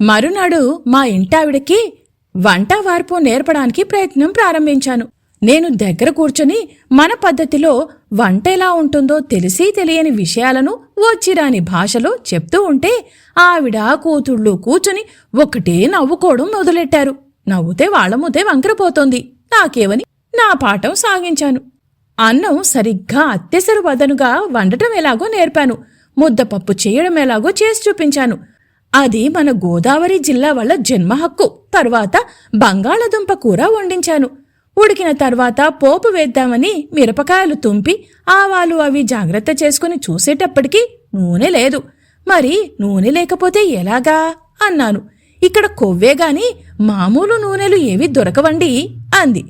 మరునాడు మా ఇంటావిడకి వంట వార్పు నేర్పడానికి ప్రయత్నం ప్రారంభించాను. నేను దగ్గర కూర్చుని మన పద్ధతిలో వంట ఎలా ఉంటుందో తెలిసి తెలియని విషయాలను వచ్చిరాని భాషలో చెప్తూ ఉంటే ఆవిడ కూతుళ్ళు కూర్చుని ఒకటే నవ్వుకోవడం మొదలెట్టారు. నవ్వుతే వాళ్లముతే వంకరపోతోంది. నాకేవని నా పాఠం సాగించాను. అన్నం సరిగ్గా అత్తెసరు వదనుగా వండటం ఎలాగో నేర్పాను. ముద్దపప్పు చేయడం ఎలాగో చేసి చూపించాను. అది మన గోదావరి జిల్లా వాళ్ళ జన్మహక్కు. తర్వాత బంగాళదుంప కూర వండించాను. ఉడికిన తర్వాత పోపు వేద్దామని మిరపకాయలు తుంపి ఆవాలు అవి జాగ్రత్త చేసుకుని చూసేటప్పటికీ నూనె లేదు. మరి నూనె లేకపోతే ఎలాగా అన్నాను. ఇక్కడ కొవ్వేగాని మామూలు నూనెలు ఏవి దొరకవండి అంది.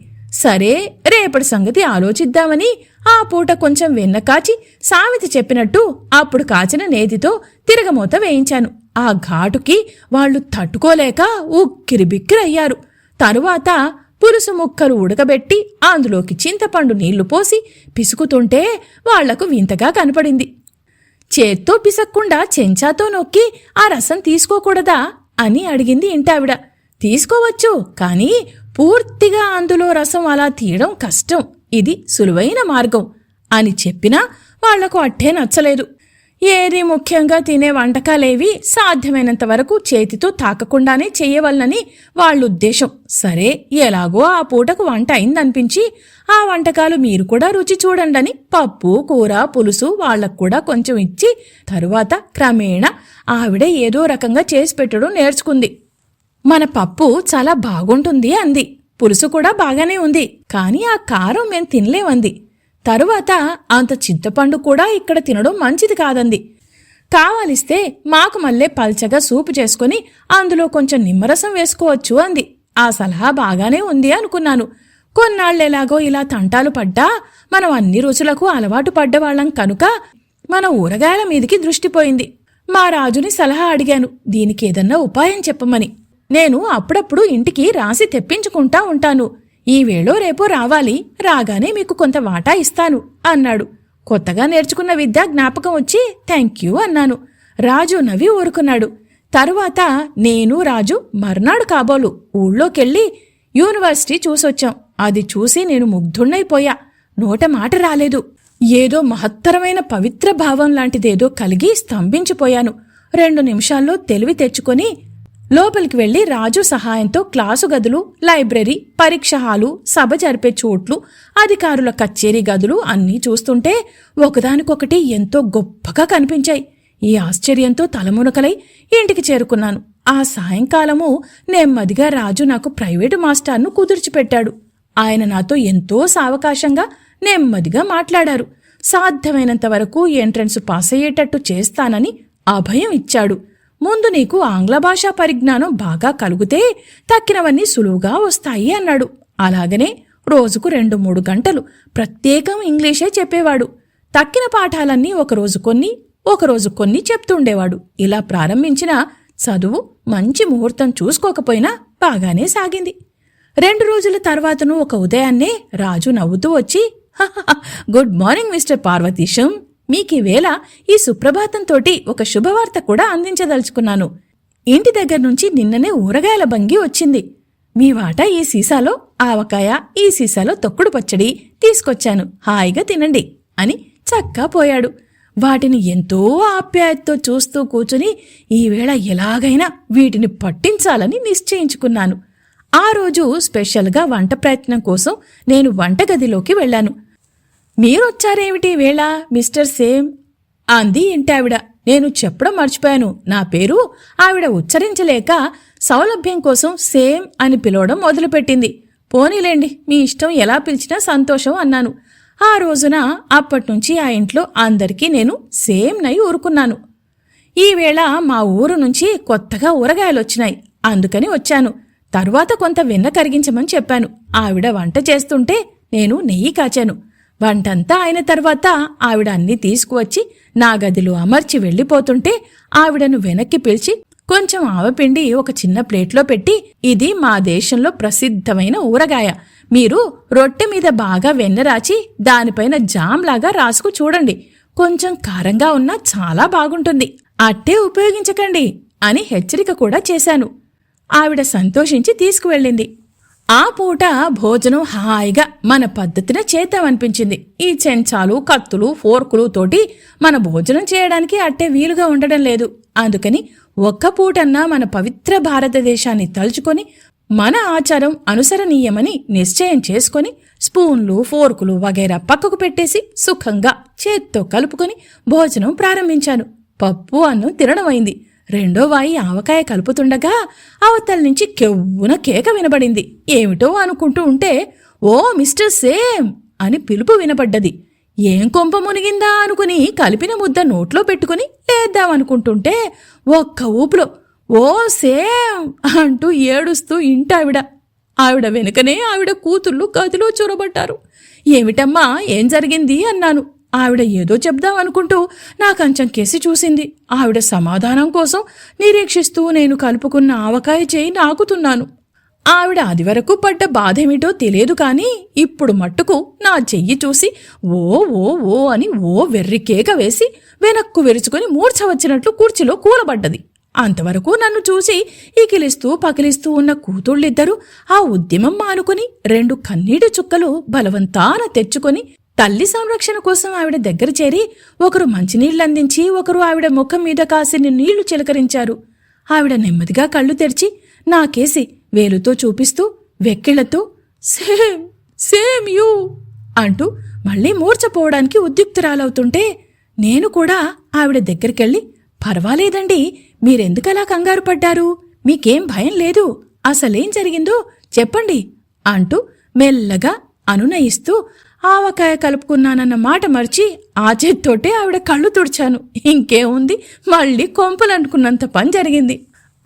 సరే, రేపటి సంగతి ఆలోచిద్దామని ఆ పూట కొంచెం వెన్న కాచి సామెత చెప్పినట్టు అప్పుడు కాచిన నేతితో తిరగమూత వేయించాను. ఆ ఘాటుకి వాళ్లు తట్టుకోలేక ఉక్కిరిబిక్కిరయ్యారు. తరువాత పులుసు ముక్కలు ఉడకబెట్టి అందులోకి చింతపండు నీళ్లు పోసి పిసుకుతుంటే వాళ్లకు వింతగా కనపడింది. చేత్తో పిసక్కుండా చెంచాతో నొక్కి ఆ రసం తీసుకోకూడదా అని అడిగింది ఇంటావిడ. తీసుకోవచ్చు, కానీ పూర్తిగా అందులో రసం అలా తీయడం కష్టం. ఇది సులువైన మార్గం అని చెప్పినా వాళ్లకు అట్టే నచ్చలేదు. ఏది ముఖ్యంగా తినే వంటకాలేవి సాధ్యమైనంత వరకు చేతితో తాకకుండానే చెయ్యవలనని వాళ్ళుద్దేశం. సరే, ఎలాగో ఆ పూటకు వంట అయిందనిపించి ఆ వంటకాలు మీరు కూడా రుచి చూడండని పప్పు, కూర, పులుసు వాళ్లకు కూడా కొంచెం ఇచ్చి తరువాత క్రమేణా ఆవిడ ఏదో రకంగా చేసి పెట్టడం నేర్చుకుంది. మన పప్పు చాలా బాగుంటుంది అంది. పులుసు కూడా బాగానే ఉంది, కాని ఆ కారం మేం తినలేమంది. తరువాత అంత చింతపండు కూడా ఇక్కడ తినడం మంచిది కాదంది. కావాలిస్తే మాకు మళ్ళీ పల్చగా సూపు చేసుకుని అందులో కొంచెం నిమ్మరసం వేసుకోవచ్చు అంది. ఆ సలహా బాగానే ఉంది అనుకున్నాను. కొన్నాళ్లెలాగో ఇలా తంటాలు పడ్డా మనం అన్ని రుచులకు అలవాటు పడ్డవాళ్లం కనుక మన ఊరగాయల మీదికి దృష్టిపోయింది. మా రాజుని సలహా అడిగాను, దీనికి ఏదన్నా ఉపాయం చెప్పమని. నేను అప్పుడప్పుడు ఇంటికి రాసి తెప్పించుకుంటా ఉంటాను. ఈ వేళో రేపో రావాలి, రాగానే మీకు కొంత వాటా ఇస్తాను అన్నాడు. కొత్తగా నేర్చుకున్న విద్య జ్ఞాపకం వచ్చి థ్యాంక్యూ అన్నాను. రాజు నవ్వి ఊరుకున్నాడు. తరువాత నేను రాజు మర్నాడు కాబోలు ఊళ్ళోకెళ్ళి యూనివర్సిటీ చూసొచ్చాం. అది చూసి నేను ముగ్ధుణ్ణైపోయా. నోట మాట రాలేదు. ఏదో మహత్తరమైన పవిత్ర భావం లాంటిదేదో కలిగి స్తంభించిపోయాను. 2 నిమిషాల్లో తెలివి తెచ్చుకొని లోపలికి వెళ్లి రాజు సహాయంతో క్లాసు గదులు, లైబ్రరీ, పరీక్ష హాలు, సభ జరిపే చోట్లు, అధికారుల కచేరీ గదులు అన్నీ చూస్తుంటే ఒకదానికొకటి ఎంతో గొప్పగా కనిపించాయి. ఈ ఆశ్చర్యంతో తలమునకలై ఇంటికి చేరుకున్నాను. ఆ సాయంకాలము నెమ్మదిగా రాజు నాకు ప్రైవేటు మాస్టర్ను కుదుర్చిపెట్టాడు. ఆయన నాతో ఎంతో సావకాశంగా నెమ్మదిగా మాట్లాడారు. సాధ్యమైనంత వరకు ఎంట్రన్స్ పాస్ అయ్యేటట్టు చేస్తానని అభయం ఇచ్చాడు. ముందు నీకు ఆంగ్ల భాషా పరిజ్ఞానం బాగా కలిగితే తక్కినవన్నీ సులువుగా వస్తాయి అన్నాడు. అలాగనే రోజుకు 2-3 గంటలు ప్రత్యేకం ఇంగ్లీషే చెప్పేవాడు. తక్కిన పాఠాలన్నీ ఒకరోజు కొన్ని చెప్తుండేవాడు. ఇలా ప్రారంభించిన చదువు మంచి ముహూర్తం చూసుకోకపోయినా బాగానే సాగింది. 2 రోజుల తర్వాతను ఒక ఉదయాన్నే రాజు నవ్వుతూ వచ్చి, గుడ్ మార్నింగ్ మిస్టర్ పార్వతీశం, మీకీవేళ ఈ సుప్రభాతంతోటి ఒక శుభవార్త కూడా అందించదలుచుకున్నాను. ఇంటి దగ్గర నుంచి నిన్ననే ఊరగాయల బంగి వచ్చింది. మీ వాటా ఈ సీసాలో ఆవకాయ, ఈ సీసాలో తొక్కుడు పచ్చడి తీసుకొచ్చాను, హాయిగా తినండి అని చక్కా పోయాడు. వాటిని ఎంతో ఆప్యాయతతో చూస్తూ కూచుని ఈవేళ ఎలాగైనా వీటిని పట్టించాలని నిశ్చయించుకున్నాను. ఆ రోజు స్పెషల్గా వంట ప్రయత్నం కోసం నేను వంటగదిలోకి వెళ్లాను. మీరొచ్చారేమిటి వేళ మిస్టర్ సేమ్ అంది ఇంటావిడ. నేను చెప్పడం మర్చిపోయాను. నా పేరు ఆవిడ ఉచ్చరించలేక సౌలభ్యం కోసం సేమ్ అని పిలవడం మొదలుపెట్టింది. పోనీలేండి, మీ ఇష్టం ఎలా పిలిచినా సంతోషం అన్నాను. ఆ రోజున అప్పట్నుంచి ఆ ఇంట్లో అందరికీ నేను సేమ్ నై ఊరుకున్నాను. ఈవేళ మా ఊరు నుంచి కొత్తగా ఊరగాయలొచ్చినాయి, అందుకని వచ్చాను. తరువాత కొంత వెన్న కరిగించమని చెప్పాను. ఆవిడ వంట చేస్తుంటే నేను నెయ్యి కాచాను. వంటంతా అయిన తర్వాత ఆవిడ అన్నీ తీసుకువచ్చి నా గదిలో అమర్చి వెళ్లిపోతుంటే ఆవిడను వెనక్కి పిలిచి కొంచెం ఆవపిండి ఒక చిన్న ప్లేట్లో పెట్టి, ఇది మా దేశంలో ప్రసిద్ధమైన ఊరగాయ, మీరు రొట్టె మీద బాగా వెన్నరాచి దానిపైన జామ్లాగా రాసుకు చూడండి, కొంచెం కారంగా ఉన్నా చాలా బాగుంటుంది, అట్టే ఉపయోగించకండి అని హెచ్చరిక కూడా చేశాను. ఆవిడ సంతోషించి తీసుకువెళ్ళింది. ఆ పూట భోజనం హాయిగా మన పద్ధతిన చేద్దామనిపించింది. ఈ చెంచాలు, కత్తులు, ఫోర్కులు తోటి మన భోజనం చేయడానికి అట్టే వీలుగా ఉండడం లేదు. అందుకని ఒక్క పూటన్నా మన పవిత్ర భారతదేశాన్ని తలుచుకొని మన ఆచారం అనుసరణీయమని నిశ్చయం చేసుకొని స్పూన్లు, ఫోర్కులు వగైరా పక్కకు పెట్టేసి సుఖంగా చేత్తో కలుపుకొని భోజనం ప్రారంభించాను. పప్పు, అన్నం తినడమైంది. రెండో వాయి ఆవకాయ కలుపుతుండగా అవతల నుంచి కెవ్వున కేక వినబడింది. ఏమిటో అనుకుంటూ ఉంటే ఓ మిస్టర్ సేమ్ అని పిలుపు వినపడ్డది. ఏం కొంప మునిగిందా అనుకుని కలిపిన ముద్ద నోట్లో పెట్టుకుని లేద్దామనుకుంటుంటే ఒక్క ఊపులో ఓ సేమ్ అంటూ ఏడుస్తూ ఇంటావిడ. ఆవిడ వెనుకనే ఆవిడ కూతుళ్ళు గదిలో చొరబడ్డారు. ఏమిటమ్మా, ఏం జరిగింది అన్నాను. ఆవిడ ఏదో చెప్దామనుకుంటూ నా కంచం కేసి చూసింది. ఆవిడ సమాధానం కోసం నిరీక్షిస్తూ నేను కలుపుకున్న ఆవకాయ చేయి నాకుతున్నాను. ఆవిడ అది వరకు పడ్డ బాధేమిటో తెలియదు కాని ఇప్పుడు మట్టుకు నా చెయ్యి చూసి ఓ ఓ ఓ అని ఓ వెర్రికేక వేసి వెనక్కు విరుచుకుని మూర్ఛ వచ్చినట్లు కుర్చీలో కూలబడ్డది. అంతవరకు నన్ను చూసి ఈకిలిస్తూ పకిలిస్తూ ఉన్న కూతుళ్ళిద్దరూ ఆ ఉద్యమం మానుకుని 2 కన్నీటి చుక్కలు బలవంతాన తెచ్చుకొని తల్లి సంరక్షణ కోసం ఆవిడ దగ్గర చేరి ఒకరు మంచినీళ్లందించి ఒకరు ఆవిడ ముఖం మీద కాసిన నీళ్లు చిలకరించారు. ఆవిడ నెమ్మదిగా కళ్ళు తెరిచి నాకేసి వేలుతో చూపిస్తూ వెక్కిళ్లతో సేమ్ సేమ్ యూ అంటూ మళ్లీ మూర్చపోవడానికి ఉద్యుక్తురాలవుతుంటే నేను కూడా ఆవిడ దగ్గరికెళ్ళి పర్వాలేదండి, మీరెందుకలా కంగారు పడ్డారు? మీకేం భయం లేదు. అసలేం జరిగిందో చెప్పండి అంటూ మెల్లగా అనునయిస్తూ ఆవకాయ కలుపుకున్నానన్న మాట మర్చి ఆ చేత్తోటే ఆవిడ కళ్ళు తుడిచాను. ఇంకేముంది, మళ్ళీ కొంపలనుకున్నంత పని జరిగింది.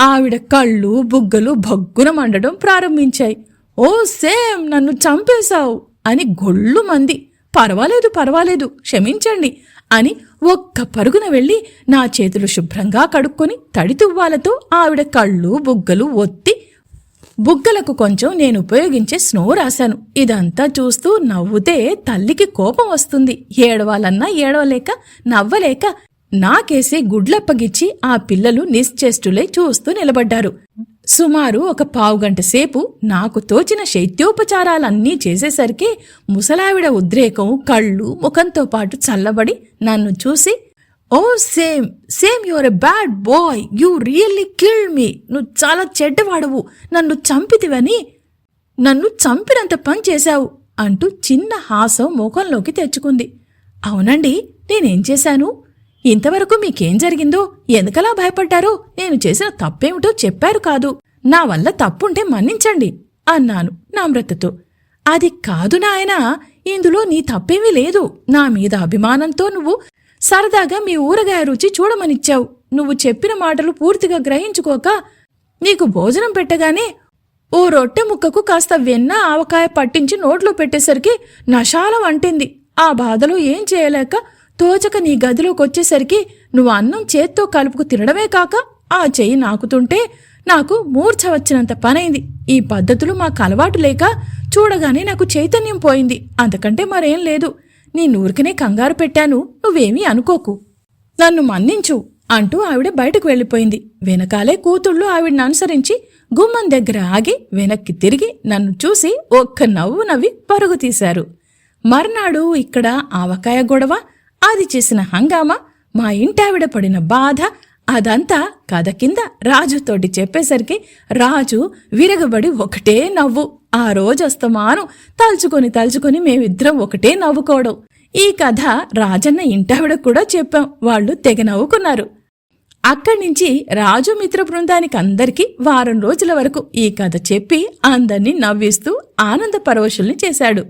ఆవిడ కళ్ళు, బుగ్గలు భగ్గున మండడం ప్రారంభించాయి. ఓ సేమ్, నన్ను చంపేశావు అని గొళ్ళు మంది. పర్వాలేదు పర్వాలేదు, క్షమించండి అని ఒక్క పరుగున వెళ్లి నా చేతులు శుభ్రంగా కడుక్కొని తడితువ్వాలతో ఆవిడ కళ్ళు, బుగ్గలు ఒత్తి బుగ్గలకు కొంచెం నేను ఉపయోగించే స్నో రాశాను. ఇదంతా చూస్తూ నవ్వుతే తల్లికి కోపం వస్తుంది. ఏడవాలన్నా ఏడవలేక నవ్వలేక నాకేసి గుడ్లప్పగిచ్చి ఆ పిల్లలు నిశ్చేష్టులై చూస్తూ నిలబడ్డారు. సుమారు ఒక పావుగంట సేపు నాకు తోచిన శైత్యోపచారాలన్నీ చేసేసరికి ముసలావిడ ఉద్రేకం కళ్ళు, ముఖంతో పాటు చల్లబడి నన్ను చూసి oh same same, your a bad boy, you really killed me. నువ్వు చాలా చెడ్డవాడవు, నన్ను చంపితివని, నన్ను చంపినంత పని చేశావు అంటూ చిన్న హాసం ముఖంలోకి తెచ్చుకుంది. అవునండి, నేనేం చేశాను? ఇంతవరకు మీకేం జరిగిందో, ఎందుకలా భయపడ్డారో, నేను చేసిన తప్పేమిటో చెప్పారు కాదు. నా వల్ల తప్పుంటే మన్నించండి అన్నాను నమ్రతతో. అది కాదు నాయనా, ఇందులో నీ తప్పేమీ లేదు. నా మీద అభిమానంతో నువ్వు సరదాగా మీ ఊరగాయ రుచి చూడమనిచ్చావు. నువ్వు చెప్పిన మాటలు పూర్తిగా గ్రహించుకోక నీకు భోజనం పెట్టగానే ఓ రొట్టె ముక్కకు కాస్త వెన్న, ఆవకాయ పట్టించి నోట్లో పెట్టేసరికి నశాలం అంటింది. ఆ బాధలో ఏం చేయలేక తోచక నీ గదిలోకొచ్చేసరికి నువ్వు అన్నం చేత్తో కలుపుకు తినడమే కాక ఆ చెయ్యి నాకుతుంటే నాకు మూర్ఛ వచ్చినంత పనైంది. ఈ పద్ధతులు మాకు అలవాటు లేక చూడగానే నాకు చైతన్యం పోయింది. అంతకంటే మరేం లేదు. నీ నూరికనే కంగారు పెట్టాను, నువ్వేమీ అనుకోకు, నన్ను మన్నించు అంటూ ఆవిడ బయటకు వెళ్ళిపోయింది. వెనకాలే కూతుళ్ళు ఆవిడని అనుసరించి గుమ్మం దగ్గర ఆగి వెనక్కి తిరిగి నన్ను చూసి ఒక్క నవ్వు నవ్వి పరుగు తీశారు. మర్నాడు ఇక్కడ ఆవకాయ గొడవ, అది చేసిన హంగామా, మా ఇంటావిడ పడిన బాధ, అదంతా కథ కింద రాజుతోటి చెప్పేసరికి రాజు విరగబడి ఒకటే నవ్వు. ఆ రోజస్తమాను తలుచుకొని మేమిద్దరం ఒకటే నవ్వుకోవడం. ఈ కథ రాజన్న ఇంటావిడకు కూడా చెప్పాం. వాళ్ళు తెగ నవ్వుకున్నారు. అక్కడ్నుంచి రాజు మిత్ర బృందానికి అందరికీ వారం రోజుల వరకు ఈ కథ చెప్పి అందర్నీ నవ్విస్తూ ఆనంద పరవశుల్ని చేశాడు.